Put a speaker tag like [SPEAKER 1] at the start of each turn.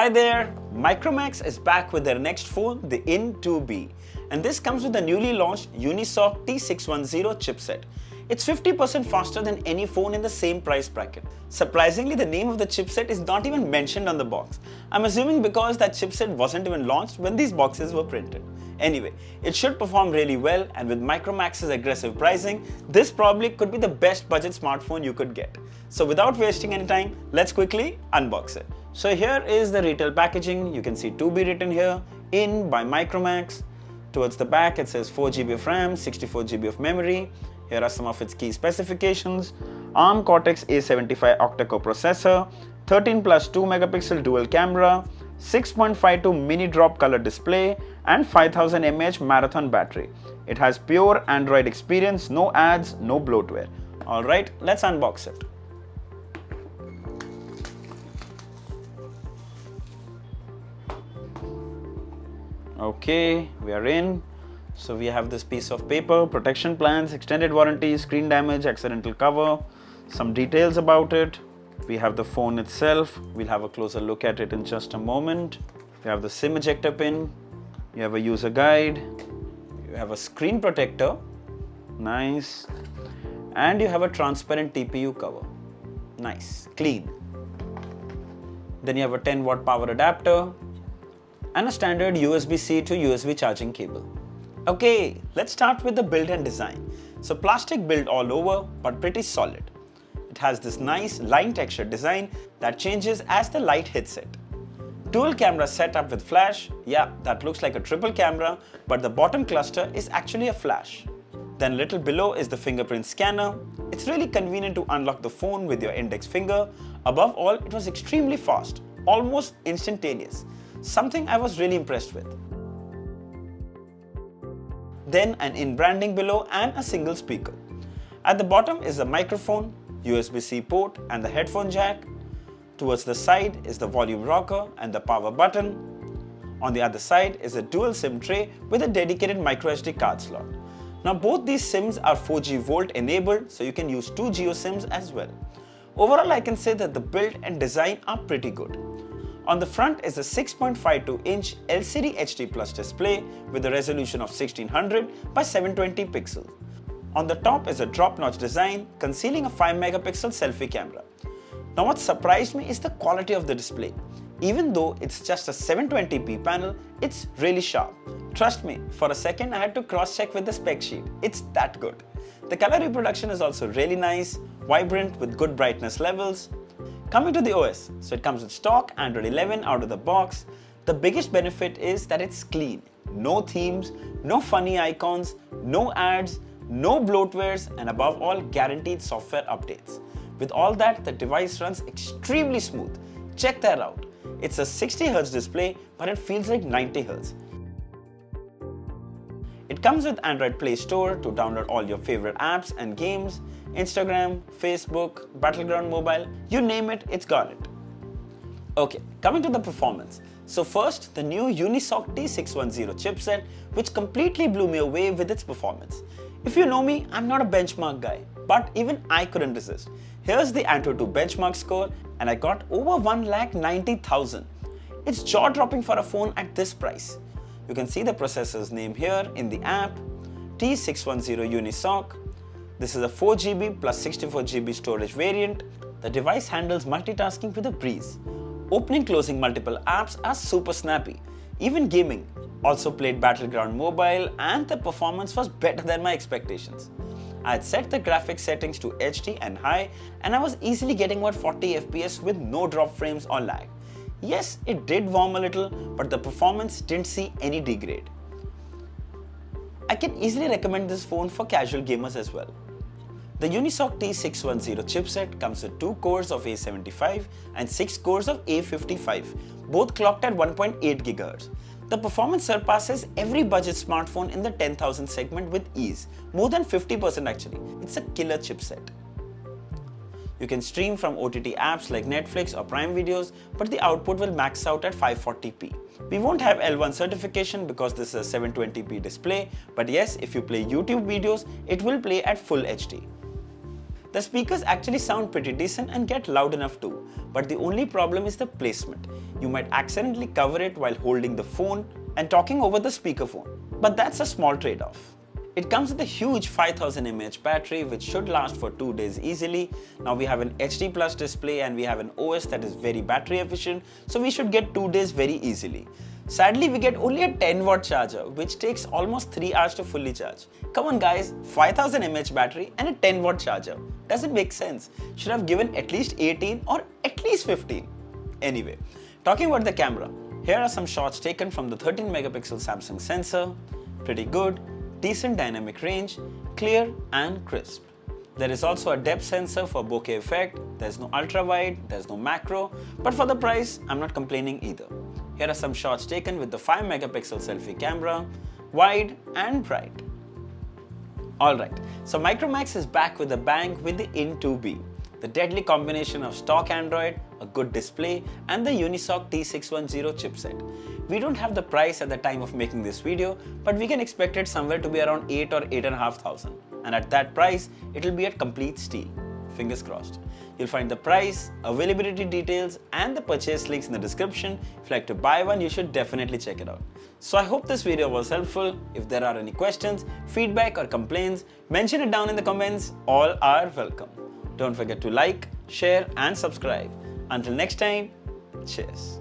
[SPEAKER 1] Hi there! Micromax is back with their next phone, the IN 2B. And this comes with the newly launched Unisoc T610 chipset. It's 50% faster than any phone in the same price bracket. Surprisingly, the name of the chipset is not even mentioned on the box. I'm assuming because that chipset wasn't even launched when these boxes were printed. Anyway, it should perform really well, and with Micromax's aggressive pricing, this probably could be the best budget smartphone you could get. So without wasting any time, let's quickly unbox it. So here is the retail packaging. You can see 2B written here, IN by Micromax. Towards the back it says 4GB of RAM, 64GB of memory. Here are some of its key specifications. ARM Cortex A75 octa-core processor, 13 plus 2 megapixel dual camera, 6.52 mini drop color display and 5000 mAh marathon battery. It has pure Android experience, no ads, no bloatware. Alright, let's unbox it. Okay, we are in. So we have this piece of paper, protection plans, extended warranty, screen damage, accidental cover, some details about it. We have the phone itself. We'll have a closer look at it in just a moment. We have the SIM ejector pin. You have a user guide. You have a screen protector. Nice. And you have a transparent TPU cover. Nice, clean. Then you have a 10-watt power adapter and a standard USB-C to USB charging cable. Okay, let's start with the build and design. So plastic build all over, but pretty solid. It has this nice line texture design that changes as the light hits it. Dual camera setup with flash. Yeah, that looks like a triple camera, but the bottom cluster is actually a flash. Then little below is the fingerprint scanner. It's really convenient to unlock the phone with your index finger. Above all, it was extremely fast, almost instantaneous. Something I was really impressed with. Then an IN branding below and a single speaker. At the bottom is the microphone, USB-C port and the headphone jack. Towards the side is the volume rocker and the power button. On the other side is a dual SIM tray with a dedicated microSD card slot. Now both these SIMs are 4G Volt enabled, so you can use 2 Geo SIMs as well. Overall, I can say that the build and design are pretty good. On the front is a 6.52-inch LCD HD Plus display with a resolution of 1600 by 720 pixels. On the top is a drop-notch design concealing a 5-megapixel selfie camera. Now what surprised me is the quality of the display. Even though it's just a 720p panel, it's really sharp. Trust me, for a second I had to cross-check with the spec sheet. It's that good. The color reproduction is also really nice, vibrant with good brightness levels. Coming to the OS, so it comes with stock Android 11 out of the box. The biggest benefit is that it's clean. No themes, no funny icons, no ads, no bloatwares, and above all, guaranteed software updates. With all that, the device runs extremely smooth. Check that out. It's a 60Hz display, but it feels like 90Hz. It comes with Android Play Store to download all your favorite apps and games. Instagram, Facebook, Battleground Mobile, you name it, it's got it. Okay, coming to the performance. So first, the new Unisoc T610 chipset, which completely blew me away with its performance. If you know me, I'm not a benchmark guy, but even I couldn't resist. Here's the Antutu 2 benchmark score, and I got over 1,90,000. It's jaw-dropping for a phone at this price. You can see the processor's name here in the app, T610 Unisoc. This is a 4GB plus 64GB storage variant. The device handles multitasking with a breeze. Opening closing multiple apps are super snappy. Even gaming. Also played Battleground Mobile, and the performance was better than my expectations. I had set the graphics settings to HD and high, and I was easily getting about 40 FPS with no drop frames or lag. Yes, it did warm a little, but the performance didn't see any degrade. I can easily recommend this phone for casual gamers as well. The Unisoc T610 chipset comes with 2 cores of A75 and 6 cores of A55, both clocked at 1.8 GHz. The performance surpasses every budget smartphone in the 10,000 segment with ease, more than 50% actually. It's a killer chipset. You can stream from OTT apps like Netflix or Prime Videos, but the output will max out at 540p. We won't have L1 certification because this is a 720p display, but yes, if you play YouTube videos, it will play at full HD. The speakers actually sound pretty decent and get loud enough too, but the only problem is the placement. You might accidentally cover it while holding the phone and talking over the speakerphone, but that's a small trade-off. It comes with a huge 5000 mAh battery which should last for 2 days easily. Now we have an HD Plus display and we have an OS that is very battery efficient, so we should get 2 days very easily. Sadly, we get only a 10-watt charger which takes almost 3 hours to fully charge. Come on guys, 5000 mAh battery and a 10-watt charger. Doesn't make sense. Should have given at least 18 or at least 15. Anyway, talking about the camera, here are some shots taken from the 13 megapixel Samsung sensor. Pretty good. Decent dynamic range, clear and crisp. There is also a depth sensor for bokeh effect. There's no ultra wide, there's no macro, but for the price, I'm not complaining either. Here are some shots taken with the 5 megapixel selfie camera, wide and bright. Alright, so Micromax is back with a bang with the In 2B. The deadly combination of stock Android, a good display and the Unisoc T610 chipset. We don't have the price at the time of making this video, but we can expect it somewhere to be around 8 or 8,500. And at that price, it will be at complete steal. Fingers crossed. You'll find the price, availability details and the purchase links in the description. If you'd like to buy one, you should definitely check it out. So I hope this video was helpful. If there are any questions, feedback or complaints, mention it down in the comments. All are welcome. Don't forget to like, share and subscribe. Until next time, cheers.